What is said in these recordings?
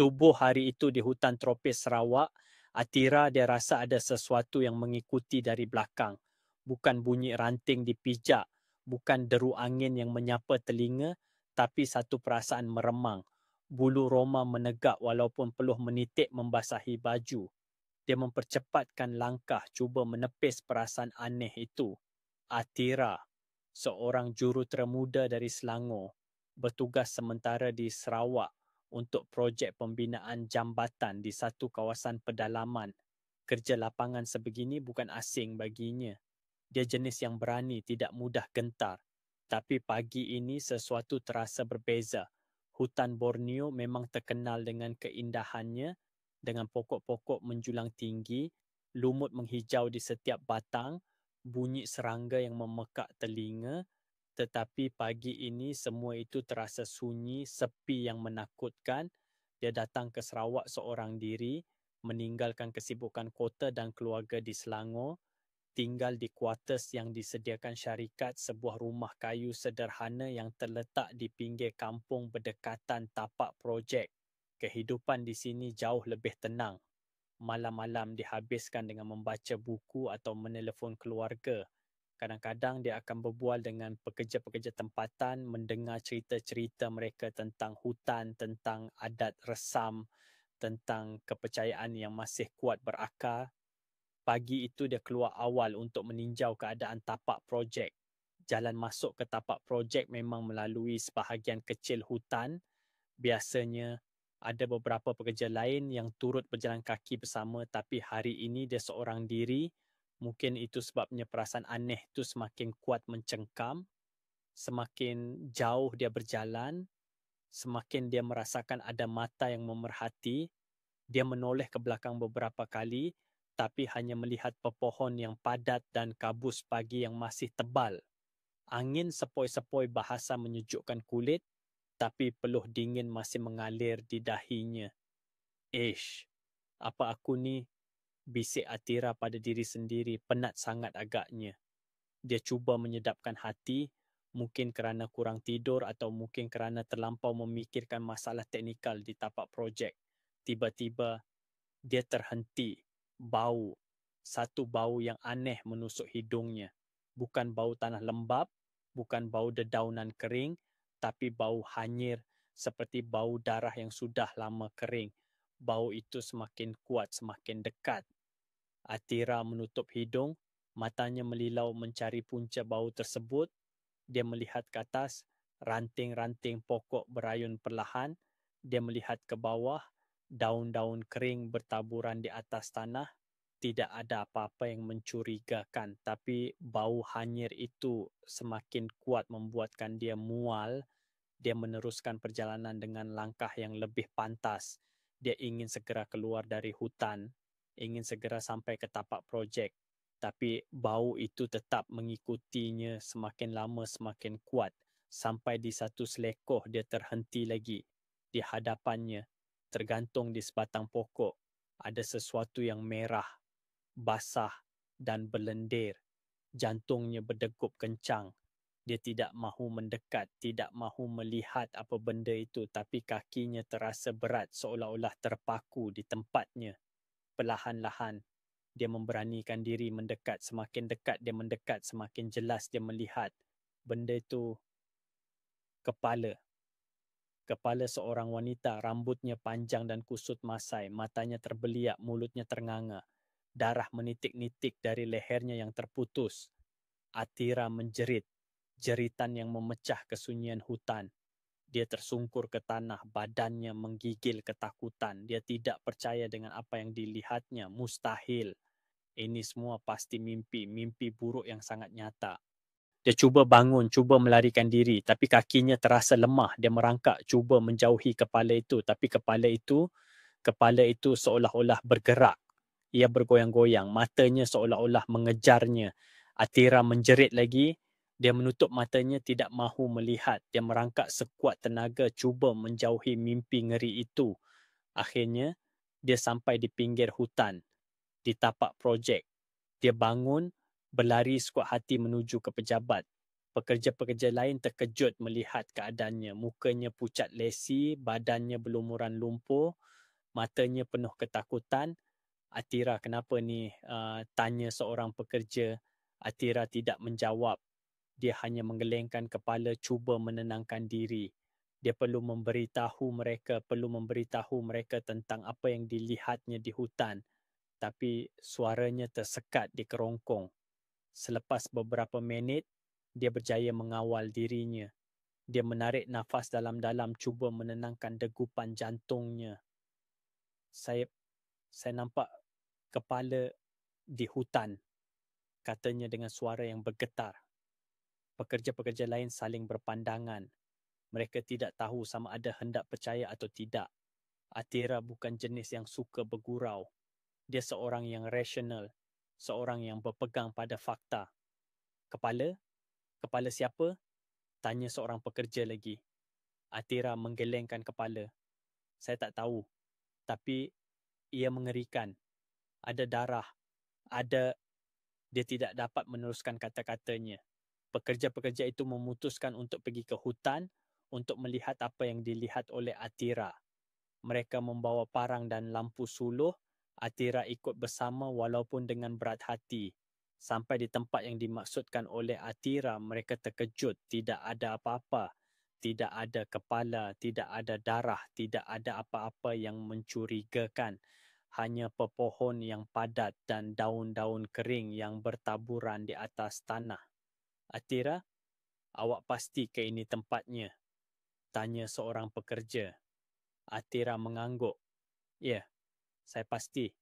Subuh hari itu di hutan tropis Sarawak, Atira dia rasa ada sesuatu yang mengikuti dari belakang. Bukan bunyi ranting dipijak, bukan deru angin yang menyapa telinga, tapi satu perasaan meremang. Bulu roma menegak walaupun peluh menitik membasahi baju. Dia mempercepatkan langkah cuba menepis perasaan aneh itu. Atira, seorang jurutera muda dari Selangor, bertugas sementara di Sarawak untuk projek pembinaan jambatan di satu kawasan pedalaman. Kerja lapangan sebegini bukan asing baginya. Dia jenis yang berani, tidak mudah gentar. Tapi pagi ini sesuatu terasa berbeza. Hutan Borneo memang terkenal dengan keindahannya, dengan pokok-pokok menjulang tinggi, lumut menghijau di setiap batang, bunyi serangga yang memekak telinga, tetapi pagi ini semua itu terasa sunyi, sepi yang menakutkan. Dia datang ke Sarawak seorang diri, meninggalkan kesibukan kota dan keluarga di Selangor, tinggal di kuartus yang disediakan syarikat, sebuah rumah kayu sederhana yang terletak di pinggir kampung berdekatan tapak projek. Kehidupan di sini jauh lebih tenang. Malam-malam dihabiskan dengan membaca buku atau menelefon keluarga. Kadang-kadang dia akan berbual dengan pekerja-pekerja tempatan, mendengar cerita-cerita mereka tentang hutan, tentang adat resam, tentang kepercayaan yang masih kuat berakar. Pagi itu dia keluar awal untuk meninjau keadaan tapak projek. Jalan masuk ke tapak projek memang melalui sebahagian kecil hutan. Biasanya ada beberapa pekerja lain yang turut berjalan kaki bersama, tapi hari ini dia seorang diri. Mungkin itu sebabnya perasaan aneh itu semakin kuat mencengkam. Semakin jauh dia berjalan, semakin dia merasakan ada mata yang memerhati. Dia menoleh ke belakang beberapa kali, tapi hanya melihat pepohon yang padat dan kabus pagi yang masih tebal. Angin sepoi-sepoi bahasa menyejukkan kulit, tapi peluh dingin masih mengalir di dahinya. Ish, apa aku ni? Bisik Atira pada diri sendiri, penat sangat agaknya. Dia cuba menyedapkan hati, mungkin kerana kurang tidur atau mungkin kerana terlampau memikirkan masalah teknikal di tapak projek. Tiba-tiba, dia terhenti. Bau. Satu bau yang aneh menusuk hidungnya. Bukan bau tanah lembap, bukan bau dedaunan kering, tapi bau hanyir seperti bau darah yang sudah lama kering. Bau itu semakin kuat, semakin dekat. Atira menutup hidung, matanya melilau mencari punca bau tersebut. Dia melihat ke atas, ranting-ranting pokok berayun perlahan. Dia melihat ke bawah, daun-daun kering bertaburan di atas tanah. Tidak ada apa-apa yang mencurigakan, tapi bau hanyir itu semakin kuat membuatkan dia mual. Dia meneruskan perjalanan dengan langkah yang lebih pantas. Dia ingin segera keluar dari hutan, ingin segera sampai ke tapak projek. Tapi bau itu tetap mengikutinya semakin lama semakin kuat. Sampai di satu selekoh dia terhenti lagi. Di hadapannya, tergantung di sebatang pokok, ada sesuatu yang merah, basah dan berlendir. Jantungnya berdegup kencang. Dia tidak mahu mendekat, tidak mahu melihat apa benda itu, tapi kakinya terasa berat seolah-olah terpaku di tempatnya. Perlahan-lahan, dia memberanikan diri mendekat. Semakin dekat dia mendekat, semakin jelas dia melihat. Benda itu kepala. Kepala seorang wanita, rambutnya panjang dan kusut masai, matanya terbeliak, mulutnya ternganga. Darah menitik-nitik dari lehernya yang terputus. Atira menjerit, jeritan yang memecah kesunyian hutan. Dia tersungkur ke tanah, badannya menggigil ketakutan. Dia tidak percaya dengan apa yang dilihatnya, mustahil. Ini semua pasti mimpi, mimpi buruk yang sangat nyata. Dia cuba bangun, cuba melarikan diri, tapi kakinya terasa lemah. Dia merangkak, cuba menjauhi kepala itu, tapi kepala itu seolah-olah bergerak. Ia bergoyang-goyang, matanya seolah-olah mengejarnya. Atira menjerit lagi. Dia menutup matanya, tidak mahu melihat. Dia merangkak sekuat tenaga, cuba menjauhi mimpi ngeri itu. Akhirnya, dia sampai di pinggir hutan, di tapak projek. Dia bangun, berlari sekuat hati menuju ke pejabat. Pekerja-pekerja lain terkejut melihat keadaannya. Mukanya pucat lesi, badannya berlumuran lumpur, matanya penuh ketakutan. Atira, kenapa ni? Tanya seorang pekerja. Atira tidak menjawab. Dia hanya menggelengkan kepala, cuba menenangkan diri. Dia perlu memberitahu mereka tentang apa yang dilihatnya di hutan. Tapi suaranya tersekat di kerongkong. Selepas beberapa minit, dia berjaya mengawal dirinya. Dia menarik nafas dalam-dalam, cuba menenangkan degupan jantungnya. Saya nampak kepala di hutan, katanya dengan suara yang bergetar. Pekerja-pekerja lain saling berpandangan. Mereka tidak tahu sama ada hendak percaya atau tidak. Atira bukan jenis yang suka bergurau. Dia seorang yang rasional, seorang yang berpegang pada fakta. Kepala? Kepala siapa? Tanya seorang pekerja lagi. Atira menggelengkan kepala. Saya tak tahu. Tapi ia mengerikan. Ada darah. Dia tidak dapat meneruskan kata-katanya. Pekerja-pekerja itu memutuskan untuk pergi ke hutan untuk melihat apa yang dilihat oleh Atira. Mereka membawa parang dan lampu suluh. Atira ikut bersama walaupun dengan berat hati. Sampai di tempat yang dimaksudkan oleh Atira, mereka terkejut. Tidak ada apa-apa. Tidak ada kepala, tidak ada darah, tidak ada apa-apa yang mencurigakan. Hanya pepohon yang padat dan daun-daun kering yang bertaburan di atas tanah. Atira, awak pasti ke ini tempatnya? Tanya seorang pekerja. Atira mengangguk. Ya, saya pasti.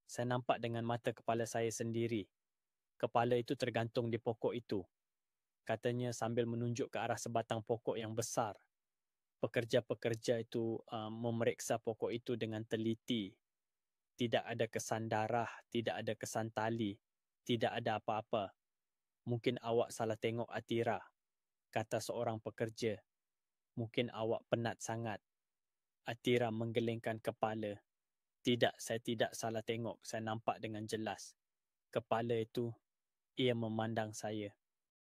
Saya nampak dengan mata kepala saya sendiri. Kepala itu tergantung di pokok itu. Katanya sambil menunjuk ke arah sebatang pokok yang besar. Pekerja-pekerja itu memeriksa pokok itu dengan teliti. Tidak ada kesan darah, tidak ada kesan tali, tidak ada apa-apa. Mungkin awak salah tengok Atira, kata seorang pekerja. Mungkin awak penat sangat. Atira menggelengkan kepala. Tidak, saya tidak salah tengok. Saya nampak dengan jelas. Kepala itu, ia memandang saya.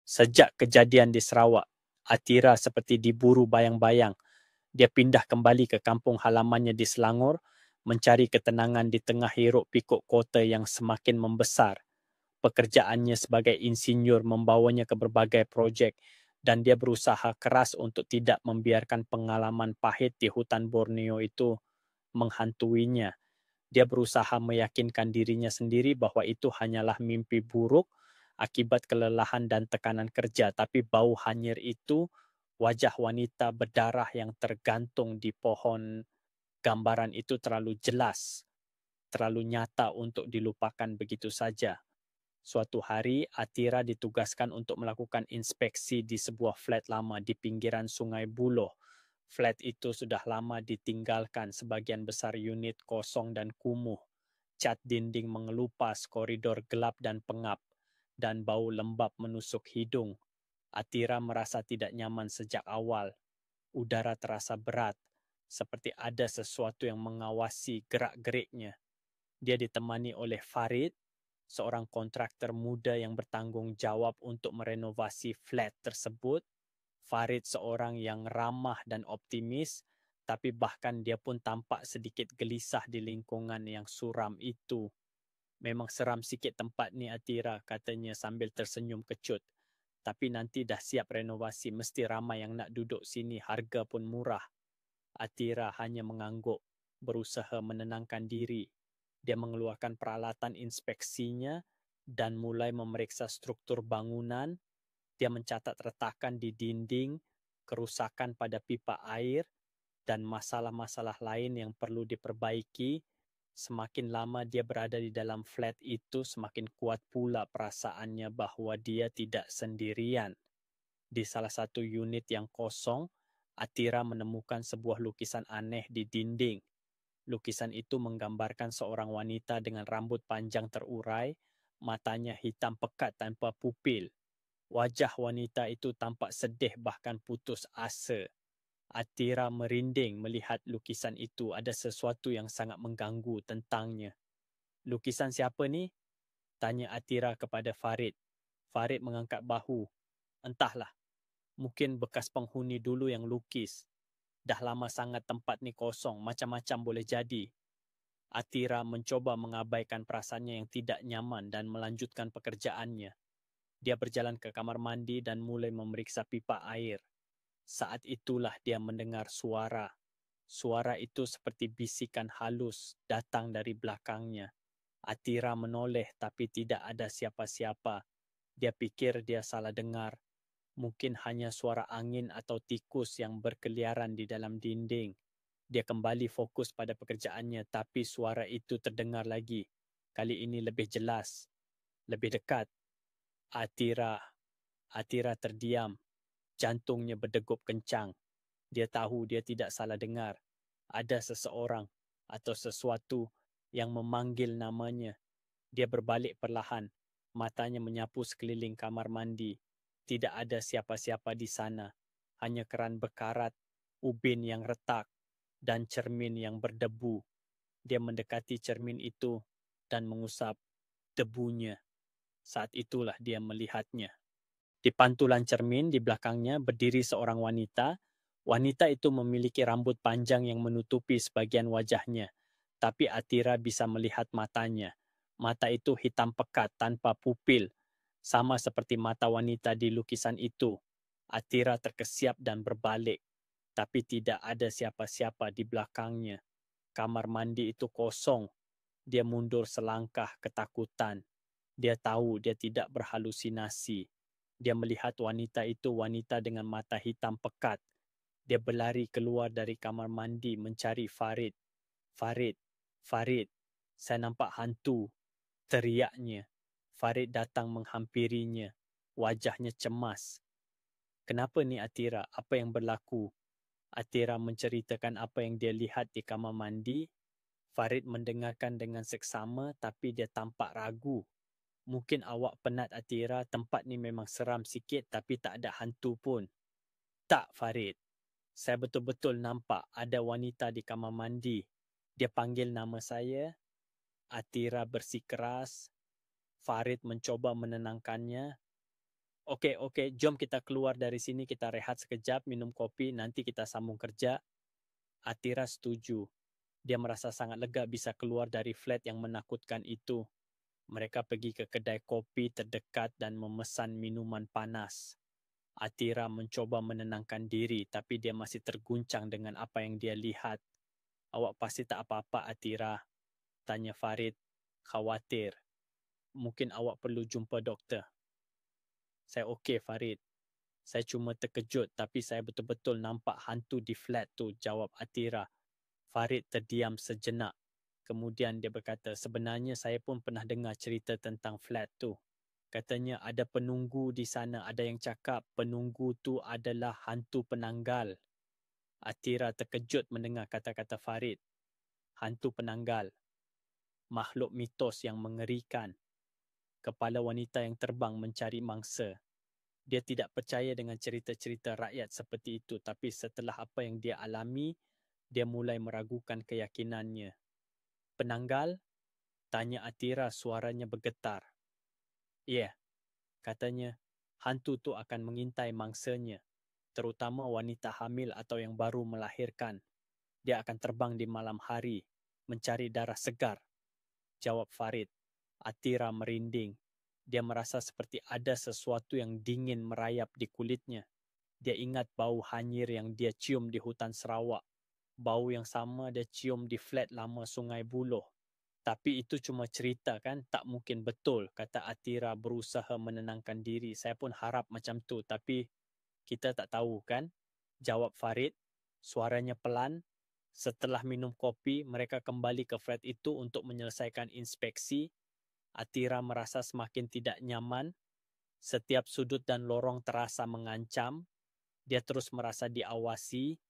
Sejak kejadian di Sarawak, Atira seperti diburu bayang-bayang. Dia pindah kembali ke kampung halamannya di Selangor, mencari ketenangan di tengah hiruk pikuk kota yang semakin membesar. Pekerjaannya sebagai insinyur membawanya ke berbagai projek dan dia berusaha keras untuk tidak membiarkan pengalaman pahit di hutan Borneo itu menghantuinya. Dia berusaha meyakinkan dirinya sendiri bahwa itu hanyalah mimpi buruk akibat kelelahan dan tekanan kerja. Tapi bau hanyir itu, wajah wanita berdarah yang tergantung di pohon, gambaran itu terlalu jelas, terlalu nyata untuk dilupakan begitu saja. Suatu hari, Atira ditugaskan untuk melakukan inspeksi di sebuah flat lama di pinggiran Sungai Buloh. Flat itu sudah lama ditinggalkan, sebagian besar unit kosong dan kumuh. Cat dinding mengelupas, koridor gelap dan pengap, dan bau lembab menusuk hidung. Atira merasa tidak nyaman sejak awal. Udara terasa berat, seperti ada sesuatu yang mengawasi gerak-geriknya. Dia ditemani oleh Farid, seorang kontraktor muda yang bertanggung jawab untuk merenovasi flat tersebut. Farid seorang yang ramah dan optimis, tapi bahkan dia pun tampak sedikit gelisah di lingkungan yang suram itu. Memang seram sikit tempat ni Atira, katanya sambil tersenyum kecut. Tapi nanti dah siap renovasi, mesti ramai yang nak duduk sini, harga pun murah. Atira hanya mengangguk, berusaha menenangkan diri. Dia mengeluarkan peralatan inspeksinya dan mulai memeriksa struktur bangunan. Dia mencatat retakan di dinding, kerusakan pada pipa air, dan masalah-masalah lain yang perlu diperbaiki. Semakin lama dia berada di dalam flat itu, semakin kuat pula perasaannya bahawa dia tidak sendirian. Di salah satu unit yang kosong, Atira menemukan sebuah lukisan aneh di dinding. Lukisan itu menggambarkan seorang wanita dengan rambut panjang terurai, matanya hitam pekat tanpa pupil. Wajah wanita itu tampak sedih bahkan putus asa. Atira merinding melihat lukisan itu. Ada sesuatu yang sangat mengganggu tentangnya. Lukisan siapa ni? Tanya Atira kepada Farid. Farid mengangkat bahu. Entahlah, mungkin bekas penghuni dulu yang lukis. Dah lama sangat tempat ni kosong, macam-macam boleh jadi. Atira mencoba mengabaikan perasaannya yang tidak nyaman dan melanjutkan pekerjaannya. Dia berjalan ke kamar mandi dan mulai memeriksa pipa air. Saat itulah dia mendengar suara. Suara itu seperti bisikan halus datang dari belakangnya. Atira menoleh tapi tidak ada siapa-siapa. Dia pikir dia salah dengar. Mungkin hanya suara angin atau tikus yang berkeliaran di dalam dinding. Dia kembali fokus pada pekerjaannya tapi suara itu terdengar lagi. Kali ini lebih jelas, lebih dekat. Atira terdiam. Jantungnya berdegup kencang. Dia tahu dia tidak salah dengar. Ada seseorang atau sesuatu yang memanggil namanya. Dia berbalik perlahan. Matanya menyapu sekeliling kamar mandi. Tidak ada siapa-siapa di sana. Hanya keran bekarat, ubin yang retak, dan cermin yang berdebu. Dia mendekati cermin itu dan mengusap debunya. Saat itulah dia melihatnya. Di pantulan cermin di belakangnya berdiri seorang wanita. Wanita itu memiliki rambut panjang yang menutupi sebagian wajahnya. Tapi Atira bisa melihat matanya. Mata itu hitam pekat tanpa pupil. Sama seperti mata wanita di lukisan itu. Atira terkesiap dan berbalik. Tapi tidak ada siapa-siapa di belakangnya. Kamar mandi itu kosong. Dia mundur selangkah ketakutan. Dia tahu dia tidak berhalusinasi. Dia melihat wanita itu wanita dengan mata hitam pekat. Dia berlari keluar dari kamar mandi mencari Farid. Farid, Farid, saya nampak hantu, teriaknya. Farid datang menghampirinya. Wajahnya cemas. Kenapa ni Atira? Apa yang berlaku? Atira menceritakan apa yang dia lihat di kamar mandi. Farid mendengarkan dengan seksama tapi dia tampak ragu. Mungkin awak penat Atira, tempat ni memang seram sikit tapi tak ada hantu pun. Tak Farid, saya betul-betul nampak ada wanita di kamar mandi. Dia panggil nama saya. Atira bersikeras. Farid mencoba menenangkannya. Okey, jom kita keluar dari sini, kita rehat sekejap, minum kopi, nanti kita sambung kerja. Atira setuju. Dia merasa sangat lega bisa keluar dari flat yang menakutkan itu. Mereka pergi ke kedai kopi terdekat dan memesan minuman panas. Atira mencoba menenangkan diri tapi dia masih terguncang dengan apa yang dia lihat. Awak pasti tak apa-apa Atira? Tanya Farid. Khawatir. Mungkin awak perlu jumpa doktor. Saya okey Farid. Saya cuma terkejut tapi saya betul-betul nampak hantu di flat tu, jawab Atira. Farid terdiam sejenak. Kemudian dia berkata, sebenarnya saya pun pernah dengar cerita tentang flat tu. Katanya ada penunggu di sana, ada yang cakap penunggu tu adalah hantu penanggal. Atira terkejut mendengar kata-kata Farid. Hantu penanggal. Makhluk mitos yang mengerikan. Kepala wanita yang terbang mencari mangsa. Dia tidak percaya dengan cerita-cerita rakyat seperti itu, tapi setelah apa yang dia alami, dia mulai meragukan keyakinannya. Penanggal? Tanya Atira, suaranya bergetar. Ya, katanya, hantu tu akan mengintai mangsanya, terutama wanita hamil atau yang baru melahirkan. Dia akan terbang di malam hari, mencari darah segar. Jawab Farid. Atira merinding. Dia merasa seperti ada sesuatu yang dingin merayap di kulitnya. Dia ingat bau hanyir yang dia cium di hutan Sarawak. Bau yang sama dia cium di flat lama Sungai Buloh. Tapi itu cuma cerita kan, tak mungkin betul, kata Atira berusaha menenangkan diri. Saya pun harap macam tu, tapi kita tak tahu kan? Jawab Farid, suaranya pelan. Setelah minum kopi, mereka kembali ke flat itu untuk menyelesaikan inspeksi. Atira merasa semakin tidak nyaman. Setiap sudut dan lorong terasa mengancam. Dia terus merasa diawasi.